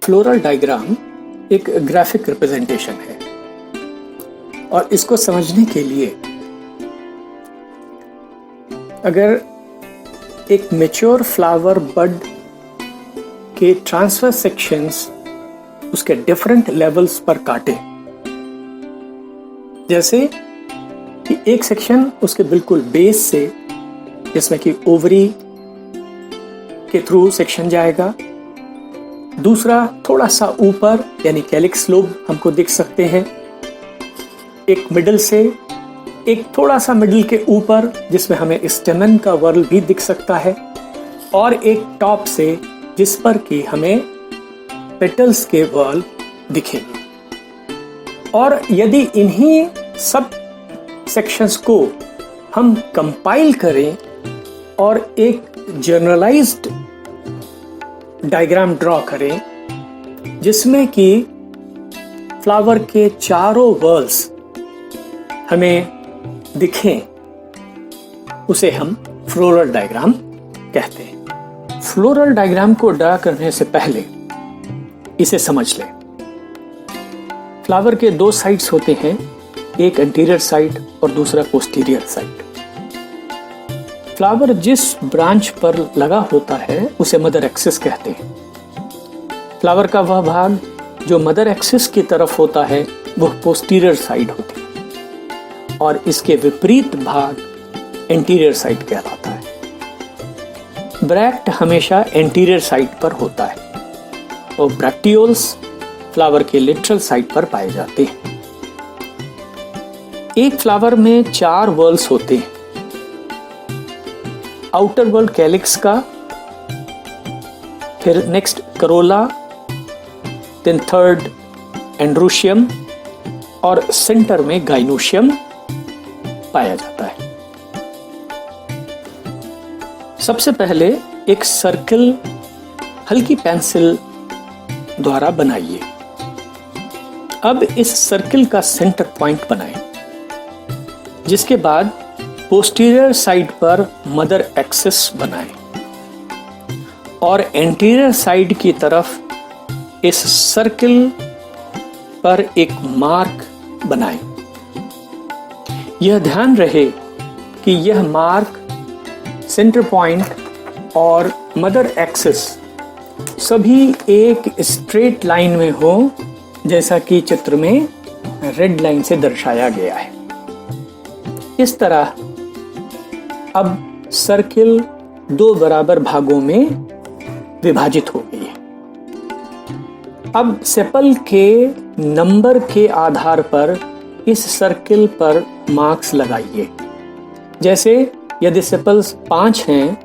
Floral diagram एक graphic representation है और इसको समझने के लिए अगर एक मैच्योर फ्लावर बड के ट्रांसफर सेक्शंस उसके डिफरेंट लेवल्स पर काटे, जैसे कि एक सेक्शन उसके बिल्कुल बेस से जिसमें कि ओवरी के थ्रू सेक्शन जाएगा, दूसरा थोड़ा सा ऊपर यानी कैलिक्स लोब हमको दिख सकते हैं, एक मिडिल से एक थोड़ा सा मिडिल के ऊपर जिसमें हमें स्टेमन का वर्ल भी दिख सकता है, और एक टॉप से जिस पर कि हमें पेटल्स के वर्ल दिखेंगे। और यदि इन्हीं सब सेक्शंस को हम कंपाइल करें और एक जनरलाइज्ड डायग्राम ड्रॉ करें जिसमें कि फ्लावर के चारों वर्ल्स हमें दिखें, उसे हम फ्लोरल डायग्राम कहते हैं। फ्लोरल डायग्राम को ड्रा करने से पहले इसे समझ लें। फ्लावर के दो साइड्स होते हैं, एक एंटीरियर साइड और दूसरा पोस्टीरियर साइड। फ्लावर जिस ब्रांच पर लगा होता है उसे मदर एक्सिस कहते हैं। फ्लावर का वह भाग जो मदर एक्सिस की तरफ होता है वह पोस्टीरियर साइड होती है और इसके विपरीत भाग एंटीरियर साइड कहलाता है। ब्रैक्ट हमेशा एंटीरियर साइड पर होता है और ब्रैक्टियोल्स फ्लावर के लिटरल साइड पर पाए जाते हैं। एक फ्लावर में 4 वर्ल्स होते हैं। आउटर वर्ल्ड कैलिक्स का, फिर next corolla, then third androecium और सेंटर में गाइनोशियम पाया जाता है। सबसे पहले एक सर्कल हल्की पेंसिल द्वारा बनाइए। अब इस सर्कल का सेंटर पॉइंट बनाएं, जिसके बाद पोस्टीरियर साइड पर मदर एक्सिस बनाएं और एंटीरियर साइड की तरफ इस सर्कल पर एक मार्क बनाएं। यह ध्यान रहे कि यह मार्क, सेंटर पॉइंट और मदर एक्सिस सभी एक स्ट्रेट लाइन में हो, जैसा कि चित्र में रेड लाइन से दर्शाया गया है। इस तरह अब सर्किल 2 बराबर भागों में विभाजित हो गई है। अब सेपल के नंबर के आधार पर इस सर्किल पर मार्क्स लगाइए। जैसे यदि सेपल्स 5 हैं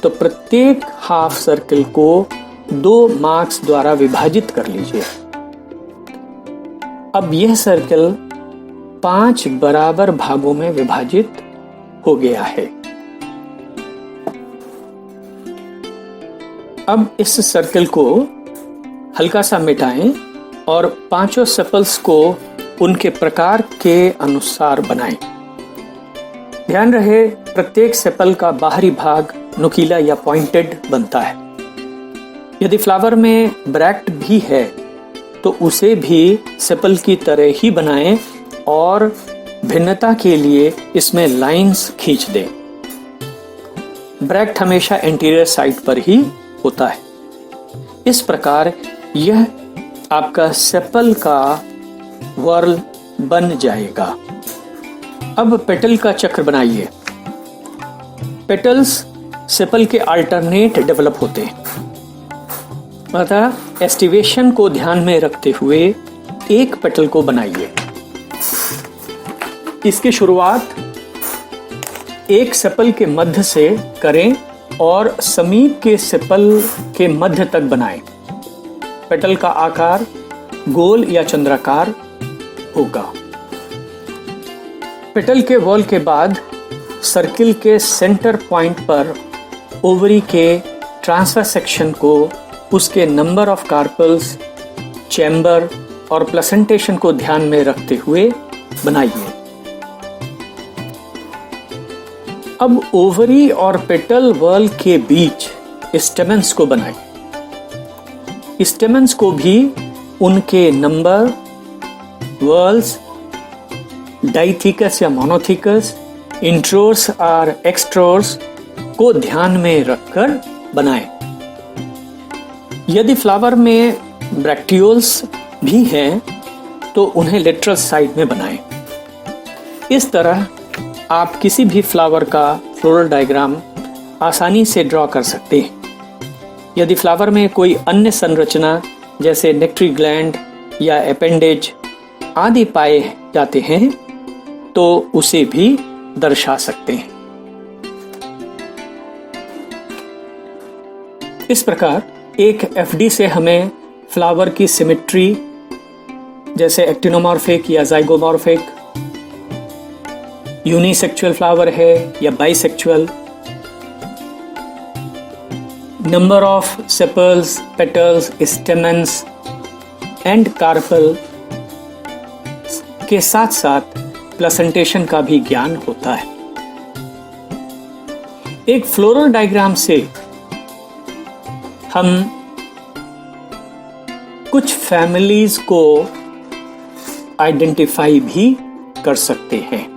तो प्रत्येक हाफ सर्किल को 2 मार्क्स द्वारा विभाजित कर लीजिए। अब यह सर्किल 5 बराबर भागों में विभाजित हो गया है। अब इस सर्कल को हल्का सा मिटाएं और 5 सेपल्स को उनके प्रकार के अनुसार बनाएं। ध्यान रहे प्रत्येक सेपल का बाहरी भाग नुकीला या पॉइंटेड बनता है। यदि फ्लावर में ब्रैक्ट भी है तो उसे भी सेपल की तरह ही बनाएं और भिन्नता के लिए इसमें लाइंस खींच दें। ब्रैक्ट हमेशा एंटीरियर साइड पर ही होता है। इस प्रकार यह आपका सेपल का वर्ल बन जाएगा। अब पेटल का चक्र बनाइए। पेटल्स सेपल के अल्टरनेट डेवलप होते हैं, अतः एस्टिवेशन को ध्यान में रखते हुए एक पेटल को बनाइए। इसकी शुरुआत एक सेपल के मध्य से करें और समीप के सेपल के मध्य तक बनाएं। पेटल का आकार गोल या चंद्राकार होगा। पेटल के वॉल के बाद सर्किल के सेंटर पॉइंट पर ओवरी के ट्रांसफर सेक्शन को उसके नंबर ऑफ कार्पल्स, चैम्बर और प्लेसेंटेशन को ध्यान में रखते हुए बनाइए। अब ओवरी और पेटल वर्ल के बीच स्टेमेंस को बनाइए। स्टेमन्स को भी उनके नंबर, वर्ल्स, डाइथिकस या मोनोथिकस, इंट्रोर्स और एक्सट्रोर्स को ध्यान में रखकर बनाएं। यदि फ्लावर में ब्रैक्टियोल्स भी हैं तो उन्हें लेटरल साइड में बनाएं। इस तरह आप किसी भी फ्लावर का फ्लोरल डायग्राम आसानी से ड्रॉ कर सकते हैं। यदि फ्लावर में कोई अन्य संरचना जैसे नेक्टरी ग्लैंड या अपेंडेज आदि पाए जाते हैं तो उसे भी दर्शा सकते हैं। इस प्रकार एक एफडी से हमें फ्लावर की सिमेट्री जैसे एक्टिनोमॉर्फिक या जाइगोमॉर्फिक, यूनिसेक्सुअल फ्लावर है या bisexual, number of sepals, petals, stamens and carpel के साथ साथ प्लेसेंटेशन का भी ज्ञान होता है। एक फ्लोरल डायग्राम से हम कुछ फैमिलीज को आइडेंटिफाई भी कर सकते हैं।